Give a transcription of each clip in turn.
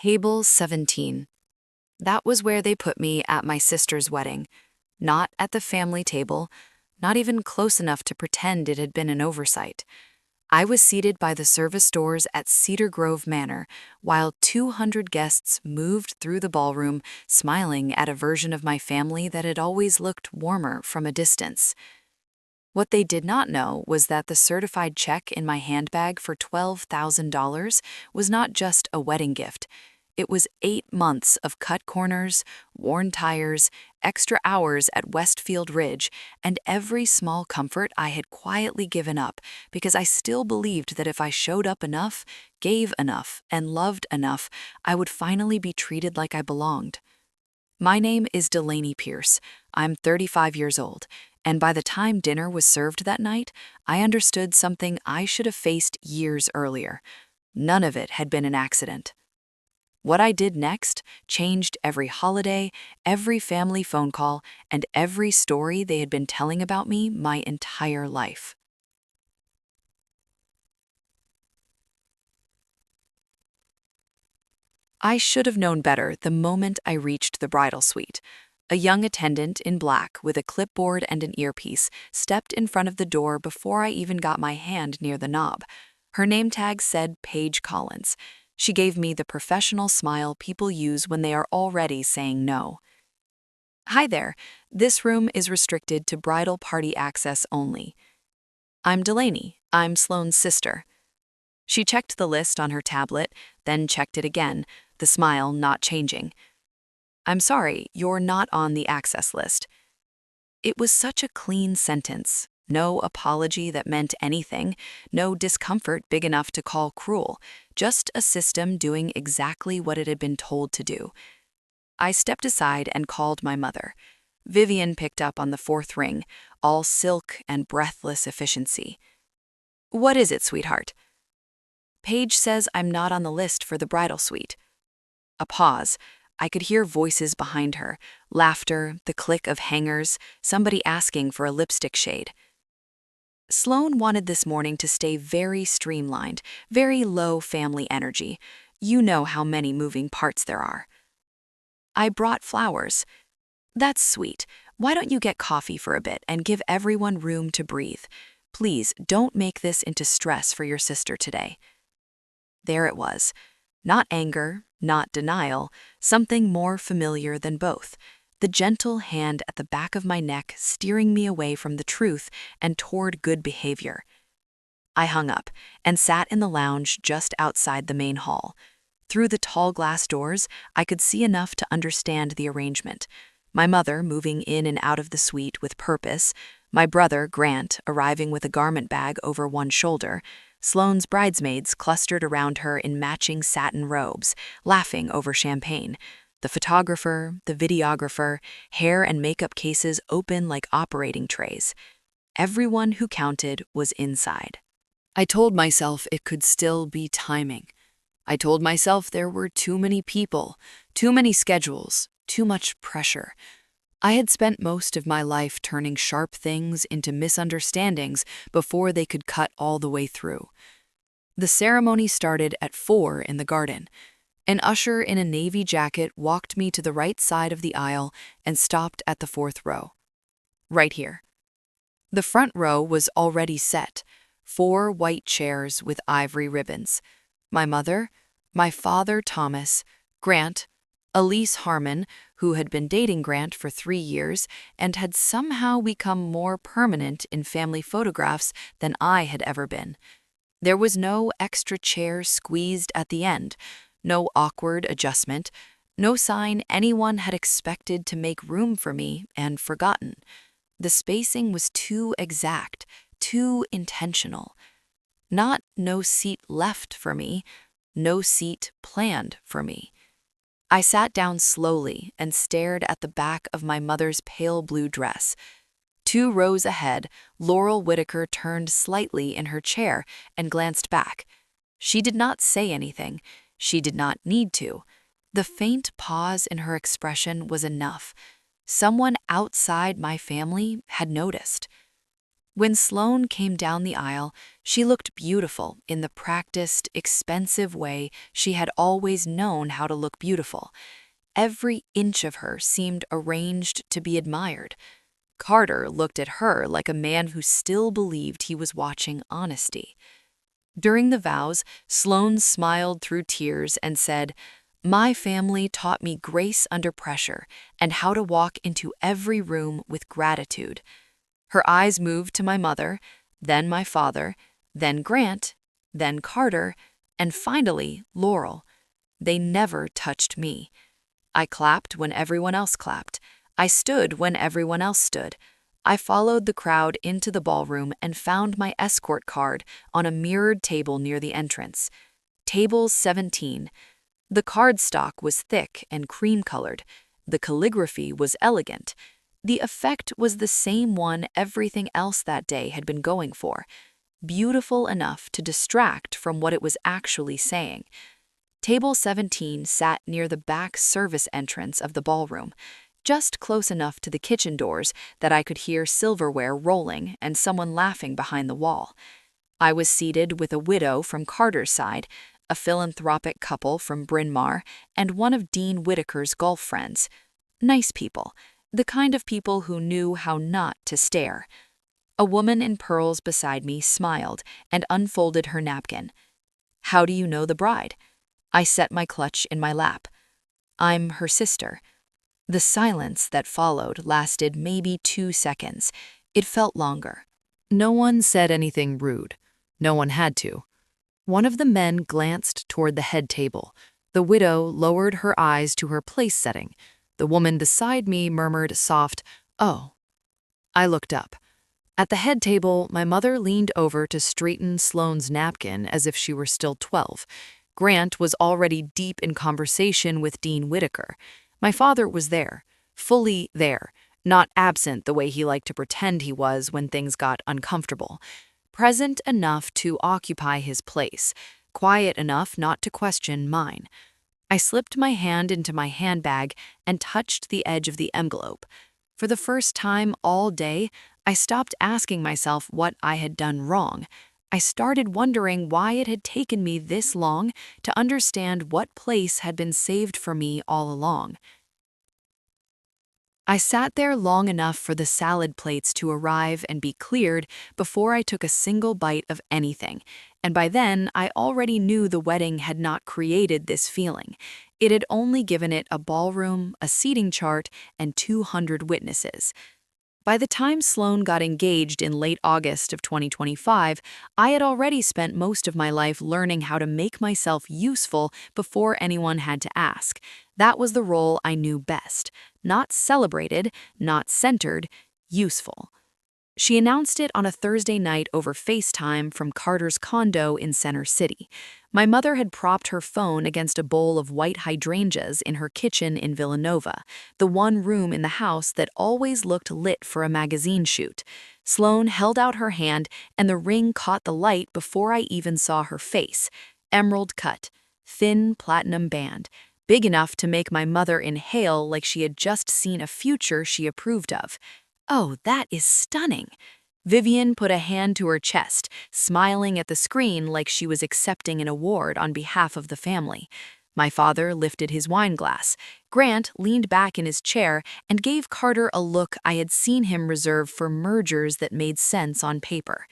Table 17. That was where they put me at my sister's wedding. Not at the family table, not even close enough to pretend it had been an oversight. I was seated by the service doors at Cedar Grove Manor, while 200 guests moved through the ballroom, smiling at a version of my family that had always looked warmer from a distance. What they did not know was that the certified check in my handbag for $12,000 was not just a wedding gift. It was 8 months of cut corners, worn tires, extra hours at Westfield Ridge, and every small comfort I had quietly given up because I still believed that if I showed up enough, gave enough, and loved enough, I would finally be treated like I belonged. My name is Delaney Pierce. I'm 35 years old, and by the time dinner was served that night, I understood something I should have faced years earlier. None of it had been an accident. What I did next changed every holiday, every family phone call, and every story they had been telling about me my entire life. I should have known better the moment I reached the bridal suite. A young attendant in black with a clipboard and an earpiece stepped in front of the door before I even got my hand near the knob. Her name tag said Paige Collins. She gave me the professional smile people use when they are already saying no. "Hi there. This room is restricted to bridal party access only. I'm Delaney. I'm Sloane's sister." She checked the list on her tablet, then checked it again, the smile not changing. "I'm sorry, you're not on the access list." It was such a clean sentence. No apology that meant anything, no discomfort big enough to call cruel, just a system doing exactly what it had been told to do. I stepped aside and called my mother. Vivian picked up on the fourth ring, all silk and breathless efficiency. "What is it, sweetheart?" "Paige says I'm not on the list for the bridal suite." A pause. I could hear voices behind her, laughter, the click of hangers, somebody asking for a lipstick shade. "Sloane wanted this morning to stay very streamlined, very low family energy. You know how many moving parts there are." "I brought flowers." "That's sweet. Why don't you get coffee for a bit and give everyone room to breathe? Please don't make this into stress for your sister today." There it was. Not anger, not denial, something more familiar than both. The gentle hand at the back of my neck steering me away from the truth and toward good behavior. I hung up and sat in the lounge just outside the main hall. Through the tall glass doors, I could see enough to understand the arrangement. My mother moving in and out of the suite with purpose, my brother, Grant, arriving with a garment bag over one shoulder, Sloane's bridesmaids clustered around her in matching satin robes, laughing over champagne. The photographer, the videographer, hair and makeup cases open like operating trays. Everyone who counted was inside. I told myself it could still be timing. I told myself there were too many people, too many schedules, too much pressure. I had spent most of my life turning sharp things into misunderstandings before they could cut all the way through. The ceremony started at 4 in the garden. An usher in a navy jacket walked me to the right side of the aisle and stopped at the 4th row. "Right here." The front row was already set, 4 white chairs with ivory ribbons. My mother, my father Thomas, Grant, Elise Harmon, who had been dating Grant for 3 years and had somehow become more permanent in family photographs than I had ever been. There was no extra chair squeezed at the end, no awkward adjustment, no sign anyone had expected to make room for me and forgotten. The spacing was too exact, too intentional. Not no seat left for me, no seat planned for me. I sat down slowly and stared at the back of my mother's pale blue dress. 2 rows ahead, Laurel Whitaker turned slightly in her chair and glanced back. She did not say anything. She did not need to. The faint pause in her expression was enough. Someone outside my family had noticed. When Sloane came down the aisle, she looked beautiful in the practiced, expensive way she had always known how to look beautiful. Every inch of her seemed arranged to be admired. Carter looked at her like a man who still believed he was watching honesty. During the vows, Sloane smiled through tears and said, "My family taught me grace under pressure and how to walk into every room with gratitude." Her eyes moved to my mother, then my father, then Grant, then Carter, and finally Laurel. They never touched me. I clapped when everyone else clapped. I stood when everyone else stood. I followed the crowd into the ballroom and found my escort card on a mirrored table near the entrance. Table 17. The cardstock was thick and cream-colored. The calligraphy was elegant. The effect was the same one everything else that day had been going for, beautiful enough to distract from what it was actually saying. Table 17 sat near the back service entrance of the ballroom, just close enough to the kitchen doors that I could hear silverware rolling and someone laughing behind the wall. I was seated with a widow from Carter's side, a philanthropic couple from Bryn Mawr, and one of Dean Whitaker's golf friends. Nice people, the kind of people who knew how not to stare. A woman in pearls beside me smiled and unfolded her napkin. "How do you know the bride?" I set my clutch in my lap. "I'm her sister." The silence that followed lasted maybe 2 seconds. It felt longer. No one said anything rude. No one had to. One of the men glanced toward the head table. The widow lowered her eyes to her place setting. The woman beside me murmured soft, "Oh." I looked up. At the head table, my mother leaned over to straighten Sloane's napkin as if she were still 12. Grant was already deep in conversation with Dean Whitaker. My father was there, fully there, not absent the way he liked to pretend he was when things got uncomfortable. Present enough to occupy his place, quiet enough not to question mine. I slipped my hand into my handbag and touched the edge of the envelope. For the first time all day, I stopped asking myself what I had done wrong. I started wondering why it had taken me this long to understand what place had been saved for me all along. I sat there long enough for the salad plates to arrive and be cleared before I took a single bite of anything, and by then I already knew the wedding had not created this feeling. It had only given it a ballroom, a seating chart, and 200 witnesses. By the time Sloane got engaged in late August of 2025, I had already spent most of my life learning how to make myself useful before anyone had to ask. That was the role I knew best. Not celebrated, not centered, useful. She announced it on a Thursday night over FaceTime from Carter's condo in Center City. My mother had propped her phone against a bowl of white hydrangeas in her kitchen in Villanova, the one room in the house that always looked lit for a magazine shoot. Sloane held out her hand, and the ring caught the light before I even saw her face. Emerald cut, thin platinum band, big enough to make my mother inhale like she had just seen a future she approved of. "Oh, that is stunning." Vivian put a hand to her chest, smiling at the screen like she was accepting an award on behalf of the family. My father lifted his wine glass. Grant leaned back in his chair and gave Carter a look I had seen him reserve for mergers that made sense on paper.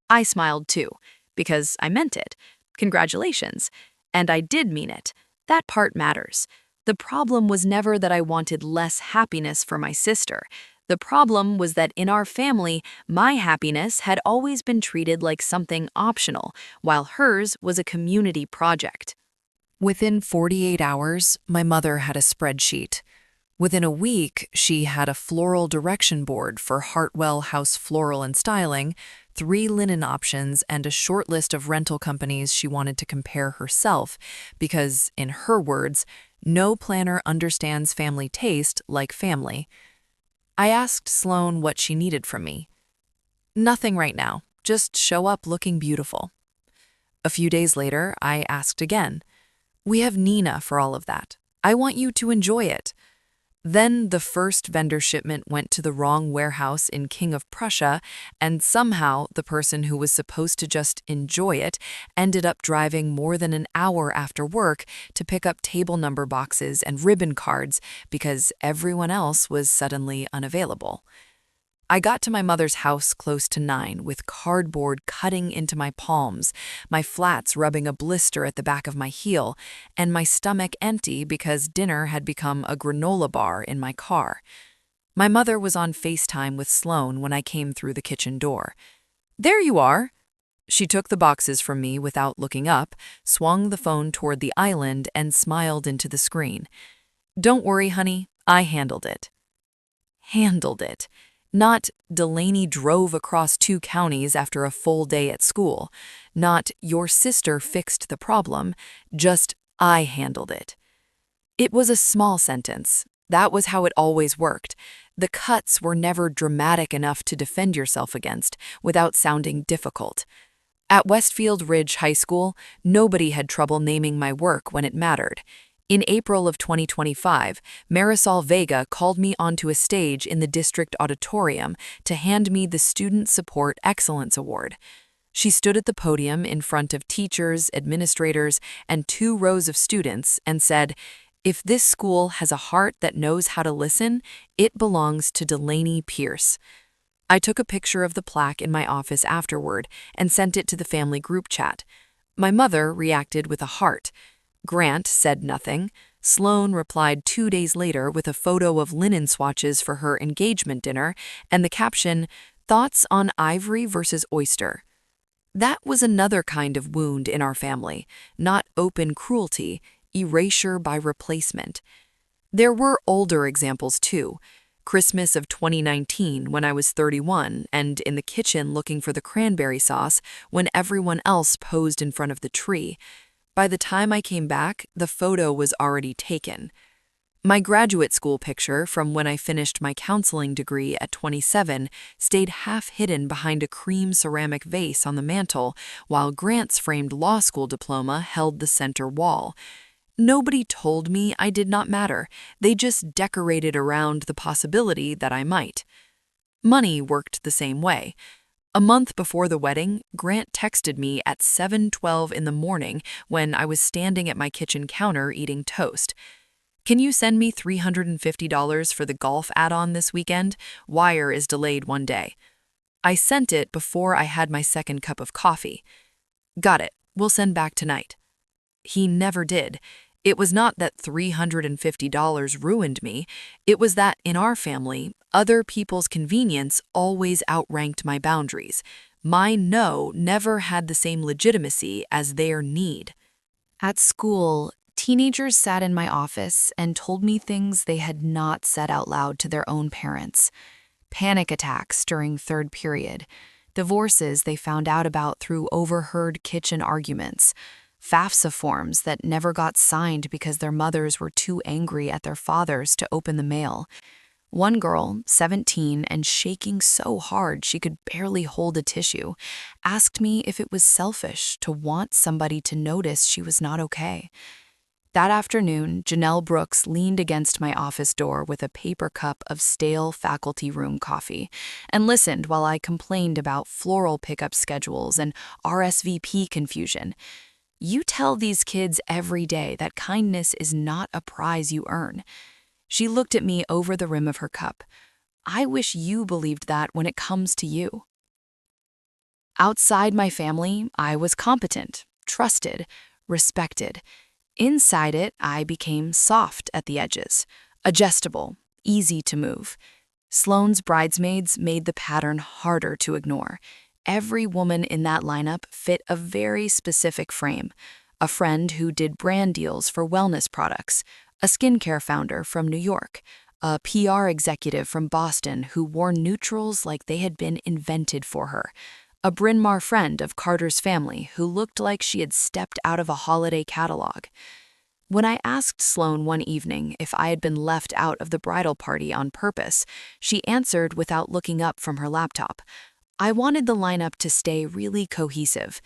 I smiled too, because I meant it. Congratulations. And I did mean it. That part matters. The problem was never that I wanted less happiness for my sister. The problem was that in our family, my happiness had always been treated like something optional, while hers was a community project. Within 48 hours, my mother had a spreadsheet. Within a week, she had a floral direction board for Hartwell House Floral and Styling, 3 linen options, and a short list of rental companies she wanted to compare herself, because, in her words, no planner understands family taste like family. I asked Sloane what she needed from me. "Nothing right now, just show up looking beautiful." A few days later, I asked again. "We have Nina for all of that. I want you to enjoy it." Then the first vendor shipment went to the wrong warehouse in King of Prussia, and somehow the person who was supposed to just enjoy it ended up driving more than an hour after work to pick up table number boxes and ribbon cards because everyone else was suddenly unavailable. I got to my mother's house close to 9 with cardboard cutting into my palms, my flats rubbing a blister at the back of my heel, and my stomach empty because dinner had become a granola bar in my car. My mother was on FaceTime with Sloan when I came through the kitchen door. "There you are." She took the boxes from me without looking up, swung the phone toward the island, and smiled into the screen. "Don't worry, honey, I handled it." Handled it. Not Delaney drove across 2 counties after a full day at school. Not your sister fixed the problem. Just I handled it. It was a small sentence. That was how it always worked. The cuts were never dramatic enough to defend yourself against without sounding difficult. At Westfield Ridge High School, nobody had trouble naming my work when it mattered. In April of 2025, Marisol Vega called me onto a stage in the district auditorium to hand me the Student Support Excellence Award. She stood at the podium in front of teachers, administrators, and 2 rows of students and said, "If this school has a heart that knows how to listen, it belongs to Delaney Pierce." I took a picture of the plaque in my office afterward and sent it to the family group chat. My mother reacted with a heart. Grant said nothing. Sloan replied 2 days later with a photo of linen swatches for her engagement dinner and the caption, "Thoughts on ivory versus oyster." That was another kind of wound in our family, not open cruelty, erasure by replacement. There were older examples too. Christmas of 2019 when I was 31 and in the kitchen looking for the cranberry sauce when everyone else posed in front of the tree. By the time I came back, the photo was already taken. My graduate school picture from when I finished my counseling degree at 27 stayed half hidden behind a cream ceramic vase on the mantel, while Grant's framed law school diploma held the center wall. Nobody told me I did not matter. They just decorated around the possibility that I might. Money worked the same way. A month before the wedding, Grant texted me at 7:12 in the morning when I was standing at my kitchen counter eating toast. "Can you send me $350 for the golf add-on this weekend? Wire is delayed 1 day." I sent it before I had my second cup of coffee. "Got it. We'll send back tonight." He never did. It was not that $350 ruined me. It was that, in our family, other people's convenience always outranked my boundaries. My no never had the same legitimacy as their need. At school, teenagers sat in my office and told me things they had not said out loud to their own parents. Panic attacks during third period, divorces they found out about through overheard kitchen arguments, FAFSA forms that never got signed because their mothers were too angry at their fathers to open the mail. One girl, 17 and shaking so hard she could barely hold a tissue, asked me if it was selfish to want somebody to notice she was not okay. That afternoon, Janelle Brooks leaned against my office door with a paper cup of stale faculty room coffee and listened while I complained about floral pickup schedules and RSVP confusion. "You tell these kids every day that kindness is not a prize you earn." She looked at me over the rim of her cup. "I wish you believed that when it comes to you." Outside my family, I was competent, trusted, respected. Inside it, I became soft at the edges, adjustable, easy to move. Sloan's bridesmaids made the pattern harder to ignore. Every woman in that lineup fit a very specific frame. A friend who did brand deals for wellness products, a skincare founder from New York, a PR executive from Boston who wore neutrals like they had been invented for her, a Bryn Mawr friend of Carter's family who looked like she had stepped out of a holiday catalog. When I asked Sloan one evening if I had been left out of the bridal party on purpose, she answered without looking up from her laptop. I wanted the lineup to stay really cohesive.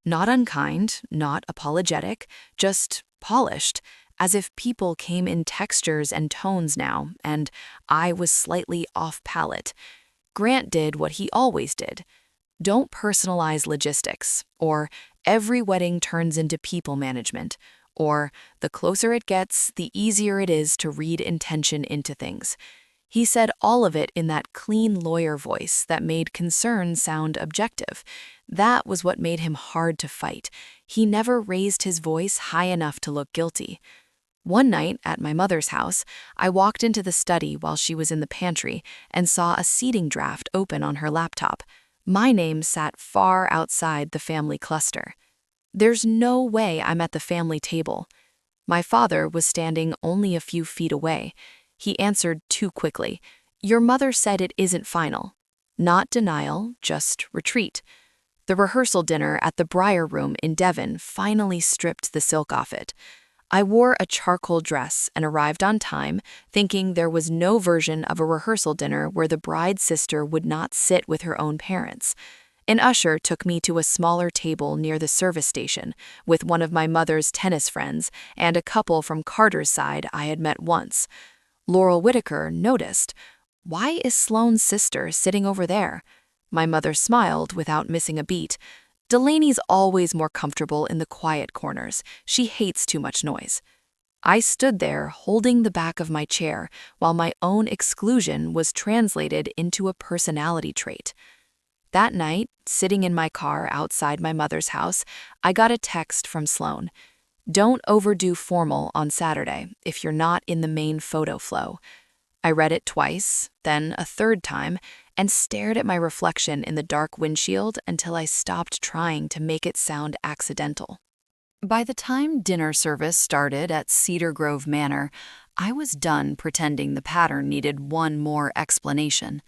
Not unkind, not apologetic, just polished, as if people came in textures and tones now, and I was slightly off palette. Grant did what he always did. Don't personalize logistics, or every wedding turns into people management, or the closer it gets, the easier it is to read intention into things. He said all of it in that clean lawyer voice that made concern sound objective. That was what made him hard to fight. He never raised his voice high enough to look guilty. One night at my mother's house, I walked into the study while she was in the pantry and saw a seating draft open on her laptop. My name sat far outside the family cluster. There's no way I'm at the family table. My father was standing only a few feet away. He answered too quickly. Your mother said it isn't final. Not denial, just retreat. The rehearsal dinner at the Briar Room in Devon finally stripped the silk off it. I wore a charcoal dress and arrived on time, thinking there was no version of a rehearsal dinner where the bride's sister would not sit with her own parents. An usher took me to a smaller table near the service station with one of my mother's tennis friends and a couple from Carter's side I had met once. Laurel Whitaker noticed, "Why is Sloane's sister sitting over there?" My mother smiled without missing a beat. Delaney's always more comfortable in the quiet corners. She hates too much noise. I stood there holding the back of my chair while my own exclusion was translated into a personality trait. That night, sitting in my car outside my mother's house, I got a text from Sloane. Don't overdo formal on Saturday if you're not in the main photo flow. I read it twice, then a third time, and stared at my reflection in the dark windshield until I stopped trying to make it sound accidental. By the time dinner service started at Cedar Grove Manor, I was done pretending the pattern needed one more explanation.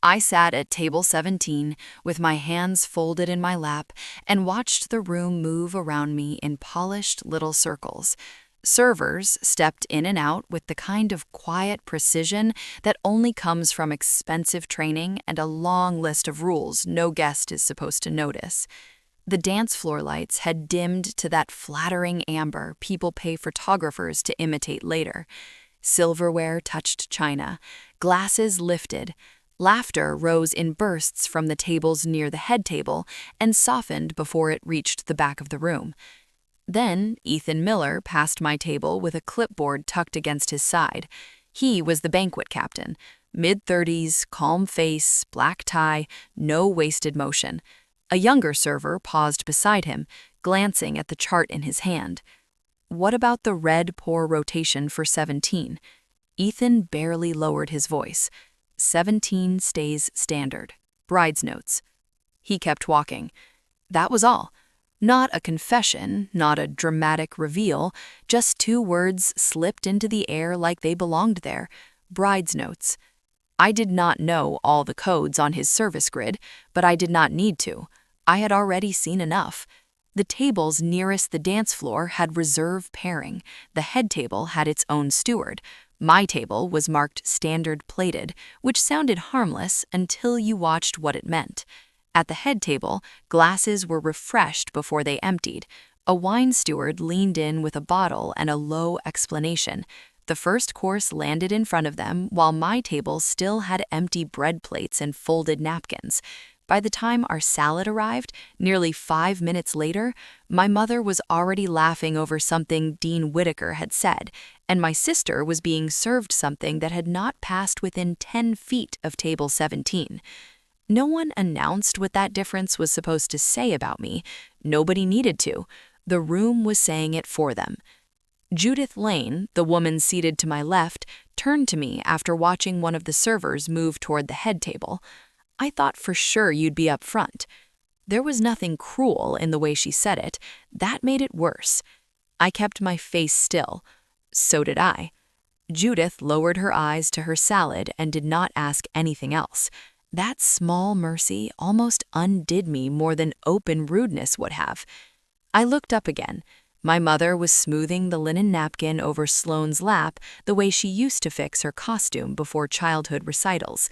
I sat at table 17 with my hands folded in my lap and watched the room move around me in polished little circles. Servers stepped in and out with the kind of quiet precision that only comes from expensive training and a long list of rules no guest is supposed to notice. The dance floor lights had dimmed to that flattering amber people pay photographers to imitate later. Silverware touched china, glasses lifted. Laughter rose in bursts from the tables near the head table and softened before it reached the back of the room. Then Ethan Miller passed my table with a clipboard tucked against his side. He was the banquet captain, mid-30s, calm face, black tie, no wasted motion. A younger server paused beside him, glancing at the chart in his hand. What about the red pour rotation for 17? Ethan barely lowered his voice. 17 stays standard. Bride's notes. He kept walking. That was all. Not a confession, not a dramatic reveal, just two words slipped into the air like they belonged there. Bride's notes. I did not know all the codes on his service grid, but I did not need to. I had already seen enough. The tables nearest the dance floor had reserve pairing. The head table had its own steward. My table was marked standard plated, which sounded harmless until you watched what it meant. At the head table, glasses were refreshed before they emptied. A wine steward leaned in with a bottle and a low explanation. The first course landed in front of them, while my table still had empty bread plates and folded napkins. By the time our salad arrived, nearly 5 minutes later, my mother was already laughing over something Dean Whitaker had said, and my sister was being served something that had not passed within 10 feet of table 17. No one announced what that difference was supposed to say about me. Nobody needed to. The room was saying it for them. Judith Lane, the woman seated to my left, turned to me after watching one of the servers move toward the head table. I thought for sure you'd be up front. There was nothing cruel in the way she said it. That made it worse. I kept my face still. So did I. Judith lowered her eyes to her salad and did not ask anything else. That small mercy almost undid me more than open rudeness would have. I looked up again. My mother was smoothing the linen napkin over Sloane's lap the way she used to fix her costume before childhood recitals.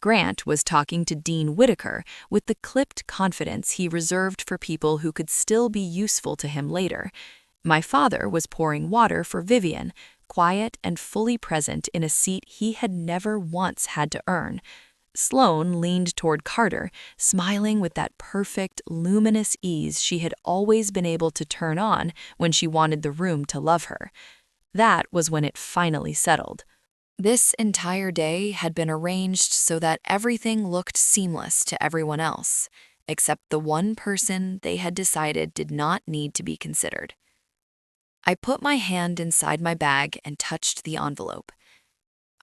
Grant was talking to Dean Whitaker with the clipped confidence he reserved for people who could still be useful to him later. My father was pouring water for Vivian, quiet and fully present in a seat he had never once had to earn. Sloane leaned toward Carter, smiling with that perfect, luminous ease she had always been able to turn on when she wanted the room to love her. That was when it finally settled. This entire day had been arranged so that everything looked seamless to everyone else, except the one person they had decided did not need to be considered. I put my hand inside my bag and touched the envelope.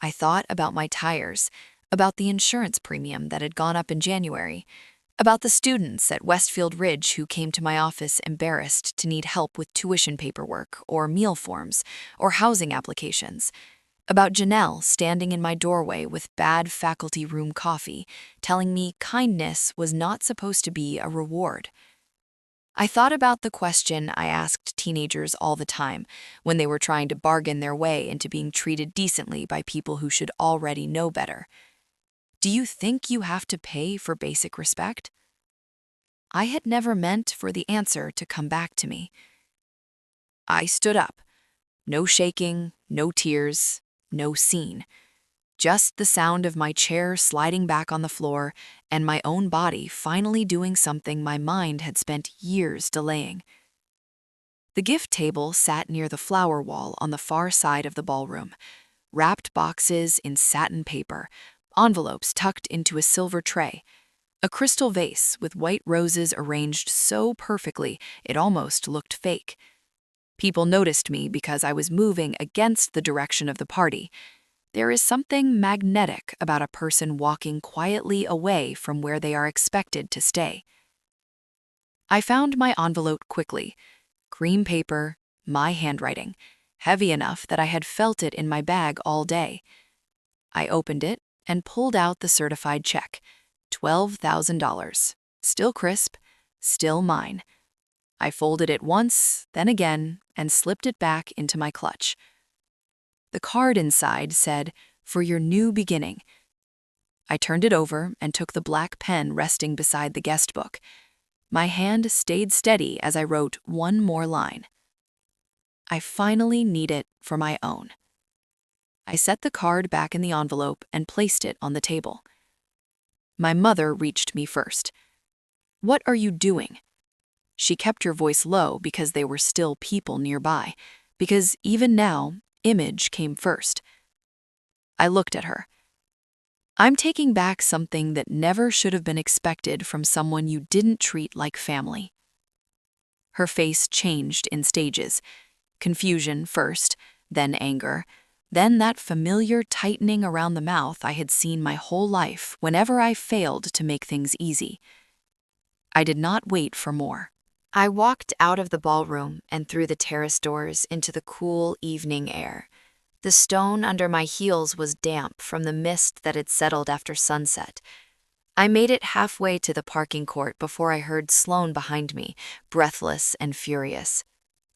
I thought about my tires, about the insurance premium that had gone up in January, about the students at Westfield Ridge who came to my office embarrassed to need help with tuition paperwork or meal forms or housing applications, about Janelle standing in my doorway with bad faculty room coffee, telling me kindness was not supposed to be a reward. I thought about the question I asked teenagers all the time when they were trying to bargain their way into being treated decently by people who should already know better. Do you think you have to pay for basic respect? I had never meant for the answer to come back to me. I stood up. No shaking, no tears, no scene. Just the sound of my chair sliding back on the floor and my own body finally doing something my mind had spent years delaying. The gift table sat near the flower wall on the far side of the ballroom. Wrapped boxes in satin paper, envelopes tucked into a silver tray, a crystal vase with white roses arranged so perfectly it almost looked fake. People noticed me because I was moving against the direction of the party. There is something magnetic about a person walking quietly away from where they are expected to stay. I found my envelope quickly. Cream paper, my handwriting, heavy enough that I had felt it in my bag all day. I opened it and pulled out the certified check, $12,000. Still crisp, still mine. I folded it once, then again, and slipped it back into my clutch. The card inside said, "For your new beginning." I turned it over and took the black pen resting beside the guest book. My hand stayed steady as I wrote one more line. I finally need it for my own. I set the card back in the envelope and placed it on the table. My mother reached me first. "What are you doing?" She kept her voice low because there were still people nearby, because even now, image came first. I looked at her. "I'm taking back something that never should have been expected from someone you didn't treat like family." Her face changed in stages. Confusion first, then anger, then that familiar tightening around the mouth I had seen my whole life whenever I failed to make things easy. I did not wait for more. I walked out of the ballroom and through the terrace doors into the cool evening air. The stone under my heels was damp from the mist that had settled after sunset. I made it halfway to the parking court before I heard Sloane behind me, breathless and furious.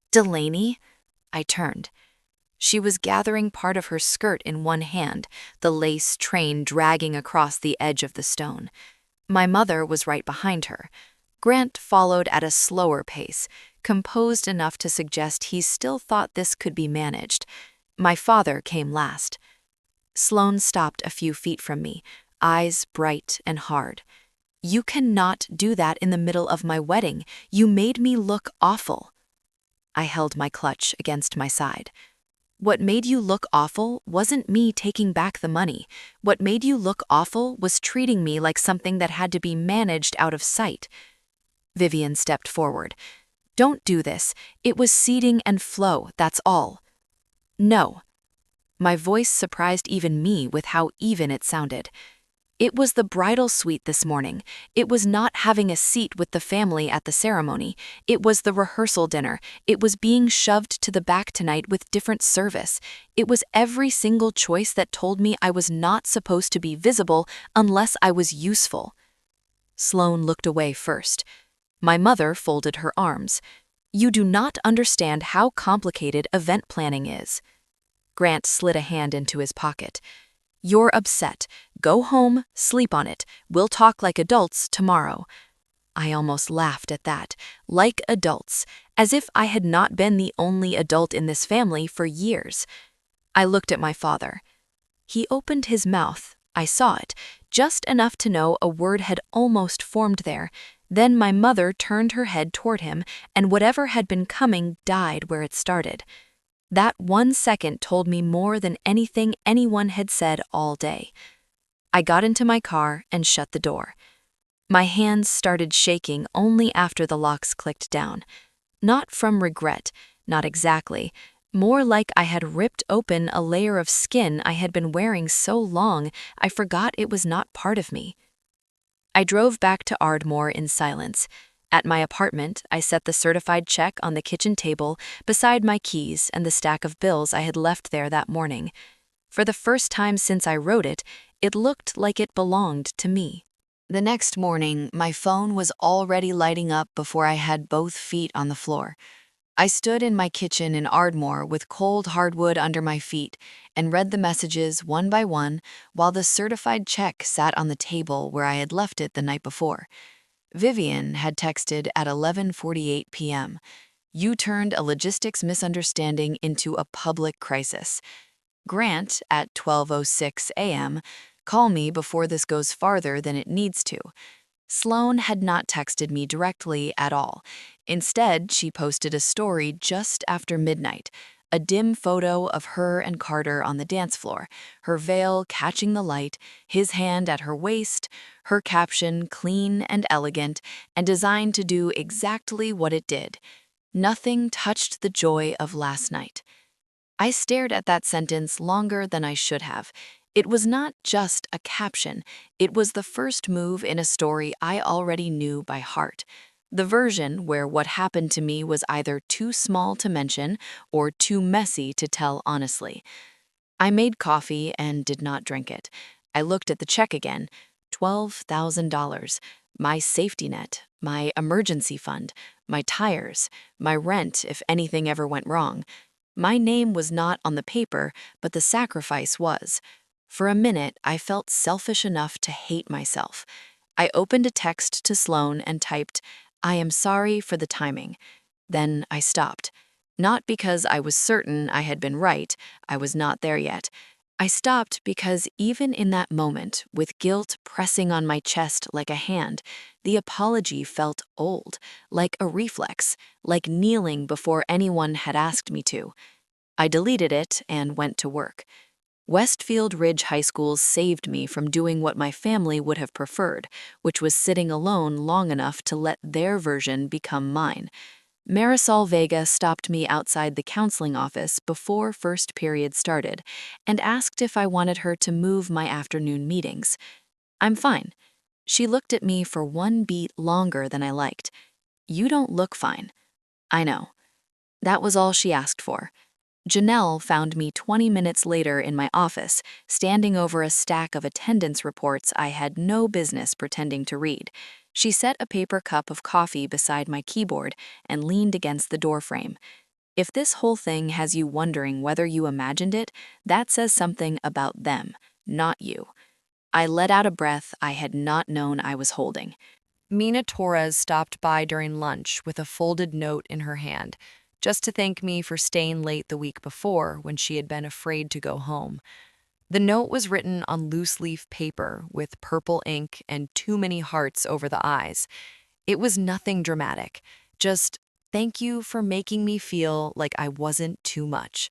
"Delaney?" I turned. She was gathering part of her skirt in one hand, the lace train dragging across the edge of the stone. My mother was right behind her. Grant followed at a slower pace, composed enough to suggest he still thought this could be managed. My father came last. Sloane stopped a few feet from me, eyes bright and hard. "You cannot do that in the middle of my wedding. You made me look awful." I held my clutch against my side. "What made you look awful wasn't me taking back the money. What made you look awful was treating me like something that had to be managed out of sight." Vivian stepped forward. "Don't do this. It was seating and flow, that's all." "No." My voice surprised even me with how even it sounded. "It was the bridal suite this morning. It was not having a seat with the family at the ceremony. It was the rehearsal dinner. It was being shoved to the back tonight with different service. It was every single choice that told me I was not supposed to be visible unless I was useful." Sloane looked away first. My mother folded her arms. "You do not understand how complicated event planning is." Grant slid a hand into his pocket. "You're upset. Go home, sleep on it. We'll talk like adults tomorrow." I almost laughed at that. Like adults, as if I had not been the only adult in this family for years. I looked at my father. He opened his mouth. I saw it, just enough to know a word had almost formed there. Then my mother turned her head toward him, and whatever had been coming died where it started. That 1 second told me more than anything anyone had said all day. I got into my car and shut the door. My hands started shaking only after the locks clicked down. Not from regret, not exactly. More like I had ripped open a layer of skin I had been wearing so long I forgot it was not part of me. I drove back to Ardmore in silence. At my apartment, I set the certified check on the kitchen table beside my keys and the stack of bills I had left there that morning. For the first time since I wrote it, it looked like it belonged to me. The next morning, my phone was already lighting up before I had both feet on the floor. I stood in my kitchen in Ardmore with cold hardwood under my feet and read the messages one by one while the certified check sat on the table where I had left it the night before. Vivian had texted at 11:48 p.m. You turned a logistics misunderstanding into a public crisis. Grant at 12:06 a.m. Call me before this goes farther than it needs to. Sloane had not texted me directly at all. Instead, she posted a story just after midnight, a dim photo of her and Carter on the dance floor, her veil catching the light, his hand at her waist, her caption clean and elegant and designed to do exactly what it did. Nothing touched the joy of last night. I stared at that sentence longer than I should have. It was not just a caption, it was the first move in a story I already knew by heart. The version where what happened to me was either too small to mention or too messy to tell honestly. I made coffee and did not drink it. I looked at the check again. $12,000. My safety net, my emergency fund, my tires, my rent if anything ever went wrong. My name was not on the paper, but the sacrifice was. For a minute, I felt selfish enough to hate myself. I opened a text to Sloane and typed, I am sorry for the timing. Then I stopped. Not because I was certain I had been right, I was not there yet. I stopped because even in that moment, with guilt pressing on my chest like a hand, the apology felt old, like a reflex, like kneeling before anyone had asked me to. I deleted it and went to work. Westfield Ridge High School saved me from doing what my family would have preferred, which was sitting alone long enough to let their version become mine. Marisol Vega stopped me outside the counseling office before first period started and asked if I wanted her to move my afternoon meetings. I'm fine. She looked at me for one beat longer than I liked. You don't look fine. I know. That was all she asked for. Janelle found me 20 minutes later in my office, standing over a stack of attendance reports I had no business pretending to read. She set a paper cup of coffee beside my keyboard and leaned against the doorframe. If this whole thing has you wondering whether you imagined it, that says something about them, not you. I let out a breath I had not known I was holding. Mina Torres stopped by during lunch with a folded note in her hand, just to thank me for staying late the week before when she had been afraid to go home. The note was written on loose-leaf paper with purple ink and too many hearts over the eyes. It was nothing dramatic, just thank you for making me feel like I wasn't too much.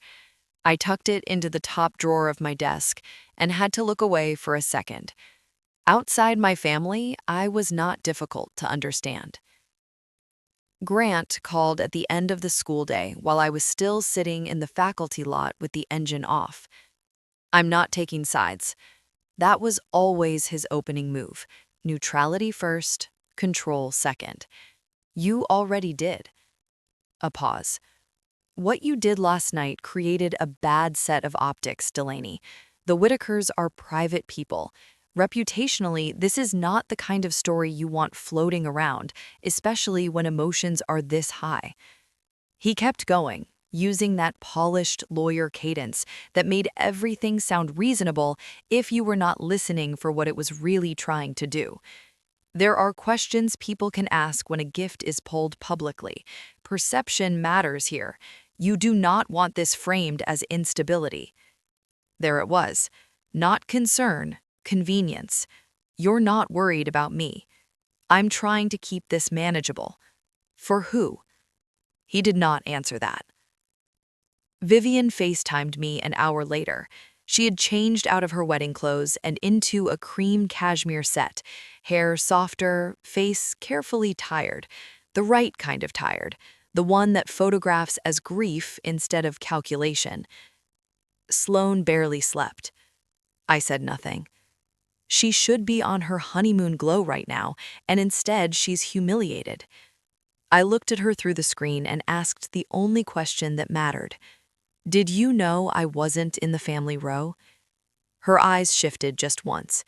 I tucked it into the top drawer of my desk and had to look away for a second. Outside my family, I was not difficult to understand. Grant called at the end of the school day while I was still sitting in the faculty lot with the engine off. I'm not taking sides. That was always his opening move. Neutrality first, control second. You already did. A pause. What you did last night created a bad set of optics, Delaney. The Whitakers are private people. Reputationally, this is not the kind of story you want floating around, especially when emotions are this high. He kept going, using that polished lawyer cadence that made everything sound reasonable if you were not listening for what it was really trying to do. There are questions people can ask when a gift is pulled publicly. Perception matters here. You do not want this framed as instability. There it was. Not concern, convenience. You're not worried about me. I'm trying to keep this manageable. For who? He did not answer that. Vivian FaceTimed me an hour later. She had changed out of her wedding clothes and into a cream cashmere set, hair softer, face carefully tired, the right kind of tired, the one that photographs as grief instead of calculation. Sloane barely slept. I said nothing. She should be on her honeymoon glow right now, and instead she's humiliated. I looked at her through the screen and asked the only question that mattered. Did you know I wasn't in the family row? Her eyes shifted just once.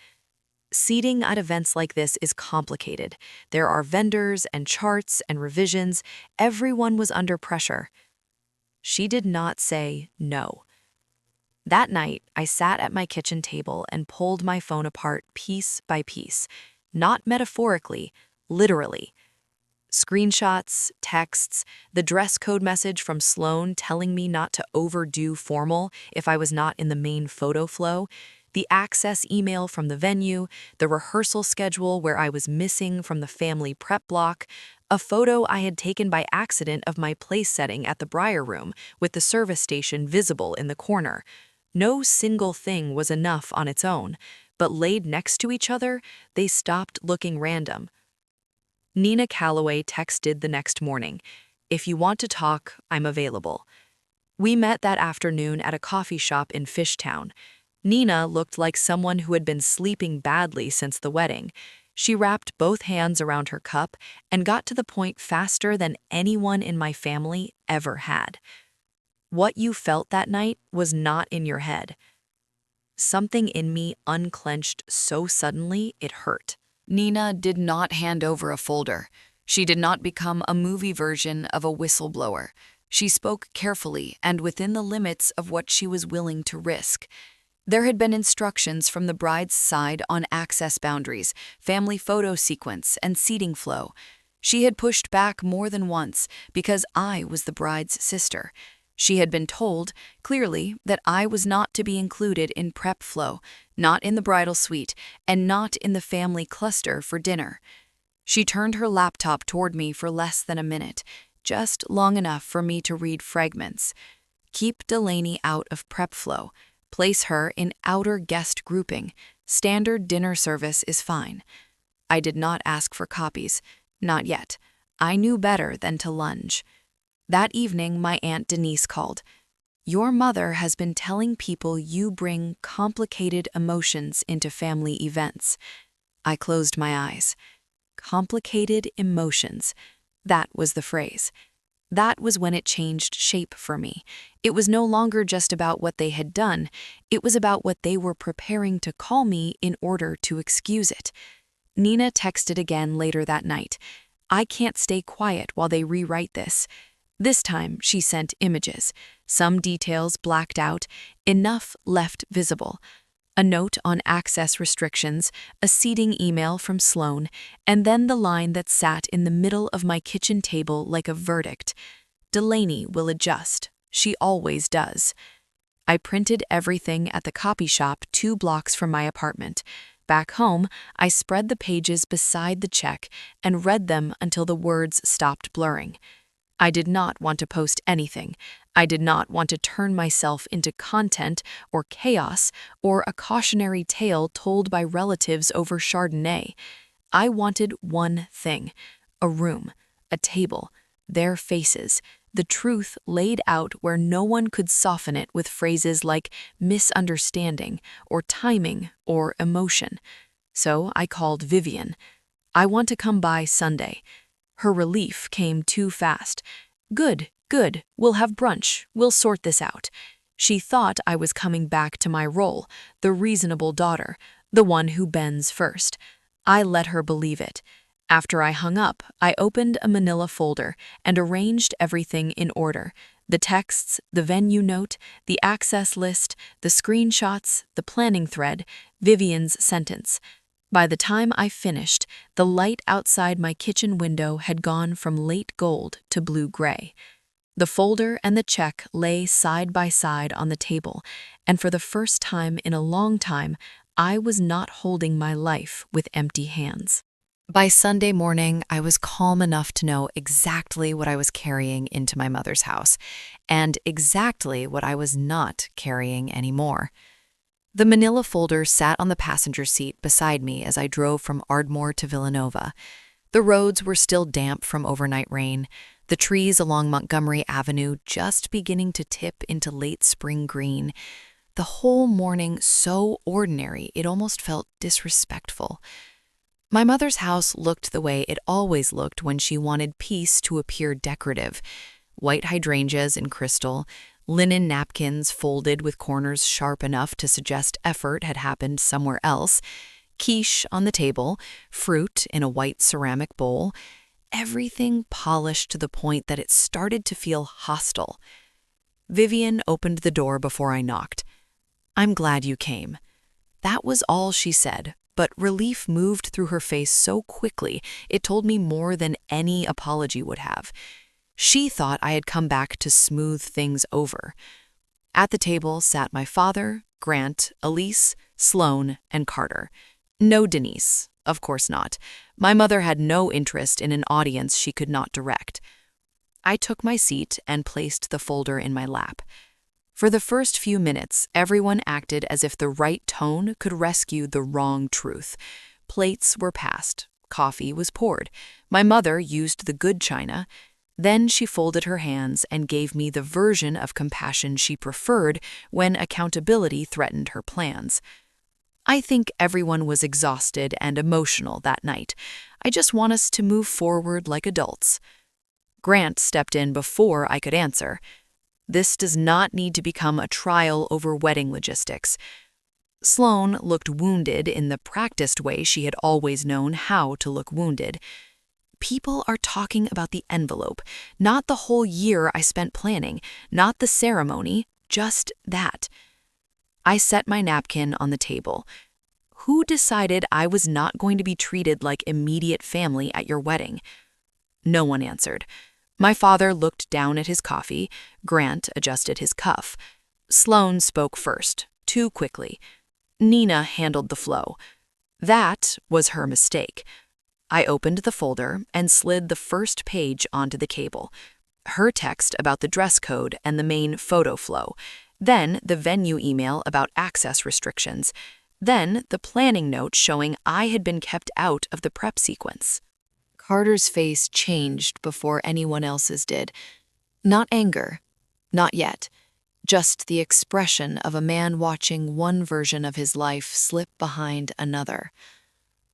Seating at events like this is complicated. There are vendors and charts and revisions. Everyone was under pressure. She did not say no. That night, I sat at my kitchen table and pulled my phone apart piece by piece, not metaphorically, literally. Screenshots, texts, the dress code message from Sloane telling me not to overdo formal if I was not in the main photo flow, the access email from the venue, the rehearsal schedule where I was missing from the family prep block, a photo I had taken by accident of my place setting at the Briar Room with the service station visible in the corner. No single thing was enough on its own, but laid next to each other, they stopped looking random. Nina Calloway texted the next morning, "If you want to talk, I'm available." We met that afternoon at a coffee shop in Fishtown. Nina looked like someone who had been sleeping badly since the wedding. She wrapped both hands around her cup and got to the point faster than anyone in my family ever had. What you felt that night was not in your head. Something in me unclenched so suddenly it hurt. Nina did not hand over a folder. She did not become a movie version of a whistleblower. She spoke carefully and within the limits of what she was willing to risk. There had been instructions from the bride's side on access boundaries, family photo sequence, and seating flow. She had pushed back more than once because I was the bride's sister. She had been told, clearly, that I was not to be included in prep flow, not in the bridal suite, and not in the family cluster for dinner. She turned her laptop toward me for less than a minute, just long enough for me to read fragments. Keep Delaney out of prep flow. Place her in outer guest grouping. Standard dinner service is fine. I did not ask for copies. Not yet. I knew better than to lunge. That evening, my Aunt Denise called. "Your mother has been telling people you bring complicated emotions into family events." I closed my eyes. Complicated emotions. That was the phrase. That was when it changed shape for me. It was no longer just about what they had done. It was about what they were preparing to call me in order to excuse it. Nina texted again later that night. "I can't stay quiet while they rewrite this." This time, she sent images, some details blacked out, enough left visible. A note on access restrictions, a seating email from Sloane, and then the line that sat in the middle of my kitchen table like a verdict. "Delaney will adjust. She always does." I printed everything at the copy shop 2 blocks from my apartment. Back home, I spread the pages beside the check and read them until the words stopped blurring. I did not want to post anything. I did not want to turn myself into content or chaos or a cautionary tale told by relatives over Chardonnay. I wanted one thing: a room, a table, their faces, the truth laid out where no one could soften it with phrases like misunderstanding or timing or emotion. So I called Vivian. "I want to come by Sunday." Her relief came too fast. Good, we'll have brunch, we'll sort this out." She thought I was coming back to my role, the reasonable daughter, the one who bends first. I let her believe it. After I hung up, I opened a manila folder and arranged everything in order: the texts, the venue note, the access list, the screenshots, the planning thread, Vivian's sentence. By the time I finished, the light outside my kitchen window had gone from late gold to blue-gray. The folder and the check lay side by side on the table, and for the first time in a long time, I was not holding my life with empty hands. By Sunday morning, I was calm enough to know exactly what I was carrying into my mother's house, and exactly what I was not carrying anymore. The manila folder sat on the passenger seat beside me as I drove from Ardmore to Villanova. The roads were still damp from overnight rain, the trees along Montgomery Avenue just beginning to tip into late spring green. The whole morning so ordinary it almost felt disrespectful. My mother's house looked the way it always looked when she wanted peace to appear decorative. White hydrangeas in crystal, linen napkins folded with corners sharp enough to suggest effort had happened somewhere else, quiche on the table, fruit in a white ceramic bowl, everything polished to the point that it started to feel hostile. Vivian opened the door before I knocked. "I'm glad you came." That was all she said, but relief moved through her face so quickly it told me more than any apology would have. She thought I had come back to smooth things over. At the table sat my father, Grant, Elise, Sloane, and Carter. No Denise, of course not. My mother had no interest in an audience she could not direct. I took my seat and placed the folder in my lap. For the first few minutes, everyone acted as if the right tone could rescue the wrong truth. Plates were passed. Coffee was poured. My mother used the good china. Then she folded her hands and gave me the version of compassion she preferred when accountability threatened her plans. I think everyone was exhausted and emotional that night. I just want us to move forward like adults. Grant stepped in before I could answer. This does not need to become a trial over wedding logistics. Sloane looked wounded in the practiced way she had always known how to look wounded. People are talking about the envelope, not the whole year I spent planning, not the ceremony, just that. I set my napkin on the table. Who decided I was not going to be treated like immediate family at your wedding? No one answered. My father looked down at his coffee. Grant adjusted his cuff. Sloane spoke first, too quickly. Nina handled the flow. That was her mistake. I opened the folder and slid the first page onto the cable. Her text about the dress code and the main photo flow. Then the venue email about access restrictions. Then the planning note showing I had been kept out of the prep sequence. Carter's face changed before anyone else's did. Not anger. Not yet. Just the expression of a man watching one version of his life slip behind another.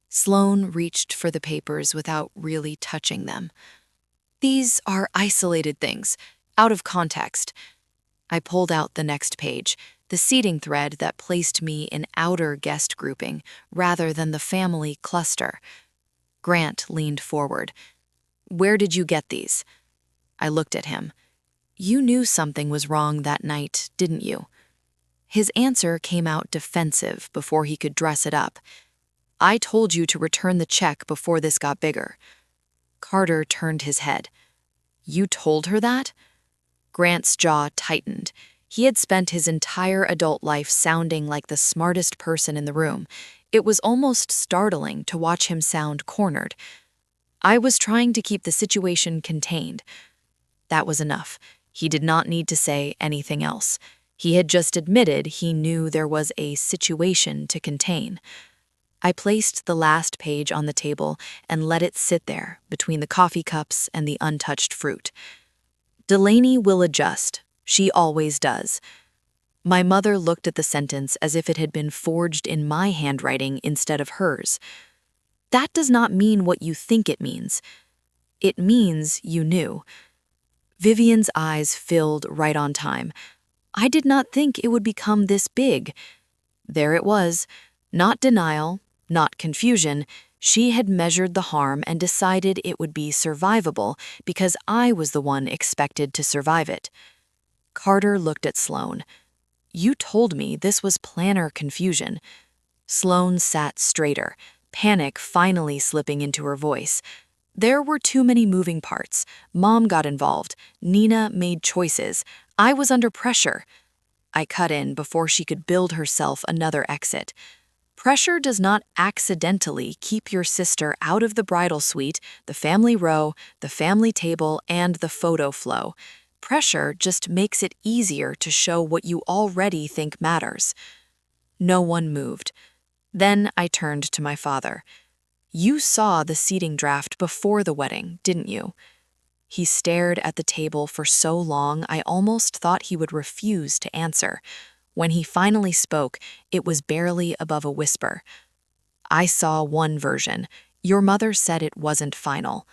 Sloane reached for the papers without really touching them. "These are isolated things, out of context." I pulled out the next page, the seating thread that placed me in outer guest grouping rather than the family cluster. Grant leaned forward. "Where did you get these?" I looked at him. "You knew something was wrong that night, didn't you?" His answer came out defensive before he could dress it up. "I told you to return the check before this got bigger." Carter turned his head. "You told her that?" Grant's jaw tightened. He had spent his entire adult life sounding like the smartest person in the room. It was almost startling to watch him sound cornered. "I was trying to keep the situation contained." That was enough. He did not need to say anything else. He had just admitted he knew there was a situation to contain. I placed the last page on the table and let it sit there between the coffee cups and the untouched fruit. "Delaney will adjust. She always does." My mother looked at the sentence as if it had been forged in my handwriting instead of hers. "That does not mean what you think it means. It means you knew." Vivian's eyes filled right on time. I did not think it would become this big. There it was. Not denial, not confusion. She had measured the harm and decided it would be survivable because I was the one expected to survive it. Carter looked at Sloane. "You told me this was planner confusion." Sloane sat straighter. panic finally slipping into her voice. There were too many moving parts. Mom got involved. Nina made choices. I was under pressure. I cut in before she could build herself another exit. Pressure does not accidentally keep your sister out of the bridal suite, the family row, the family table, and the photo flow. Pressure just makes it easier to show what you already think matters. No one moved. Then I turned to my father. You saw the seating draft before the wedding, didn't you? He stared at the table for so long I almost thought he would refuse to answer. When he finally spoke, it was barely above a whisper. I saw one version. Your mother said it wasn't final.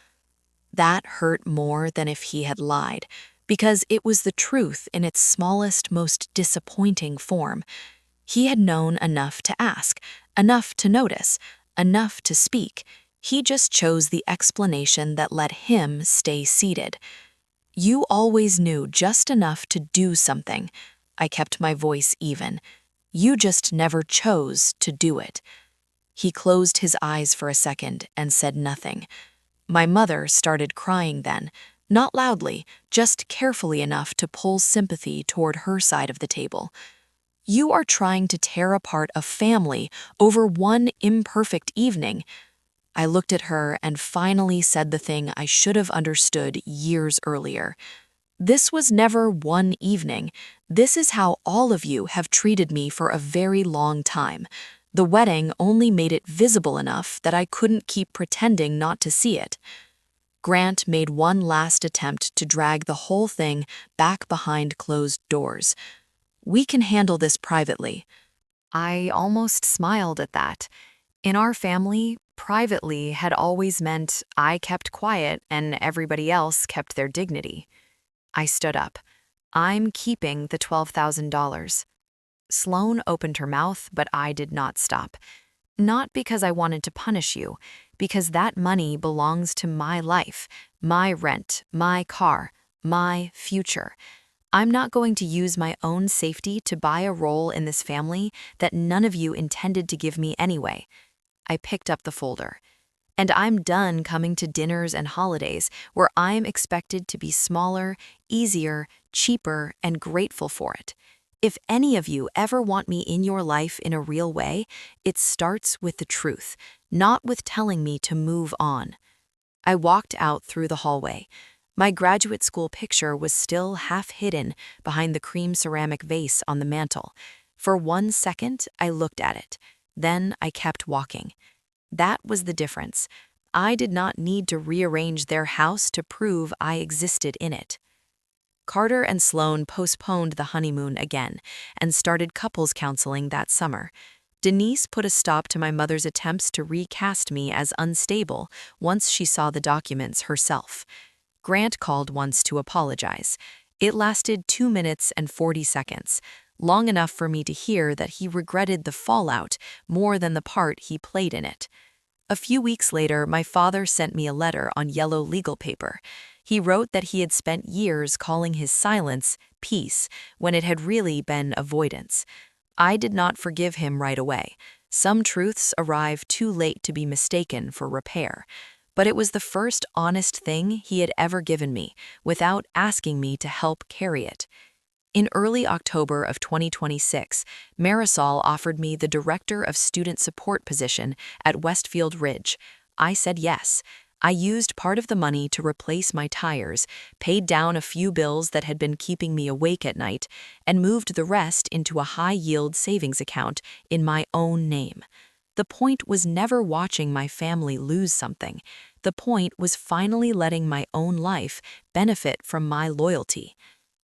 That hurt more than if he had lied, because it was the truth in its smallest, most disappointing form. He had known enough to ask, enough to notice, enough to speak. He just chose the explanation that let him stay seated. You always knew just enough to do something. I kept my voice even. You just never chose to do it. He closed his eyes for a second and said nothing. My mother started crying then, not loudly, just carefully enough to pull sympathy toward her side of the table. You are trying to tear apart a family over one imperfect evening. I looked at her and finally said the thing I should have understood years earlier. This was never one evening. This is how all of you have treated me for a very long time. The wedding only made it visible enough that I couldn't keep pretending not to see it. Grant made one last attempt to drag the whole thing back behind closed doors. We can handle this privately. I almost smiled at that. In our family, privately had always meant I kept quiet and everybody else kept their dignity. I stood up. I'm keeping the $12,000. Sloane opened her mouth, but I did not stop. Not because I wanted to punish you, because that money belongs to my life, my rent, my car, my future. I'm not going to use my own safety to buy a role in this family that none of you intended to give me anyway. I picked up the folder. And I'm done coming to dinners and holidays where I'm expected to be smaller, easier, cheaper, and grateful for it. If any of you ever want me in your life in a real way, it starts with the truth, not with telling me to move on. I walked out through the hallway. My graduate school picture was still half hidden behind the cream ceramic vase on the mantel. For 1 second, I looked at it. Then I kept walking. That was the difference. I did not need to rearrange their house to prove I existed in it. Carter and Sloane postponed the honeymoon again and started couples counseling that summer. Denise put a stop to my mother's attempts to recast me as unstable once she saw the documents herself. Grant called once to apologize. It lasted 2 minutes and 40 seconds, long enough for me to hear that he regretted the fallout more than the part he played in it. A few weeks later, my father sent me a letter on yellow legal paper. He wrote that he had spent years calling his silence peace when it had really been avoidance. I did not forgive him right away. Some truths arrive too late to be mistaken for repair. But it was the first honest thing he had ever given me, without asking me to help carry it. In early October of 2026, Marisol offered me the Director of Student Support position at Westfield Ridge. I said yes. I used part of the money to replace my tires, paid down a few bills that had been keeping me awake at night, and moved the rest into a high-yield savings account in my own name. The point was never watching my family lose something. The point was finally letting my own life benefit from my loyalty.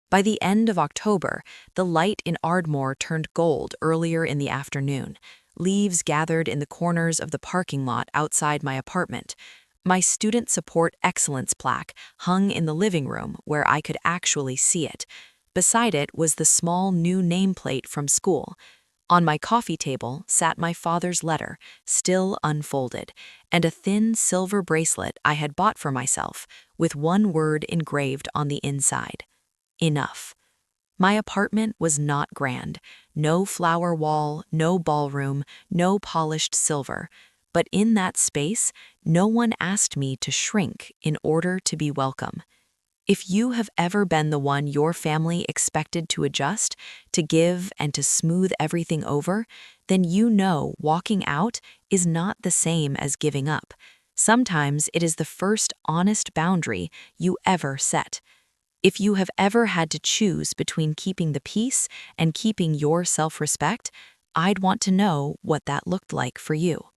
By the end of October, the light in Ardmore turned gold earlier in the afternoon. Leaves gathered in the corners of the parking lot outside my apartment. My Student Support Excellence plaque hung in the living room where I could actually see it. Beside it was the small new nameplate from school. On my coffee table sat my father's letter, still unfolded, and a thin silver bracelet I had bought for myself, with one word engraved on the inside. Enough. My apartment was not grand. No flower wall, no ballroom, no polished silver. But in that space, no one asked me to shrink in order to be welcome. If you have ever been the one your family expected to adjust, to give, and to smooth everything over, then you know walking out is not the same as giving up. Sometimes it is the first honest boundary you ever set. If you have ever had to choose between keeping the peace and keeping your self-respect, I'd want to know what that looked like for you.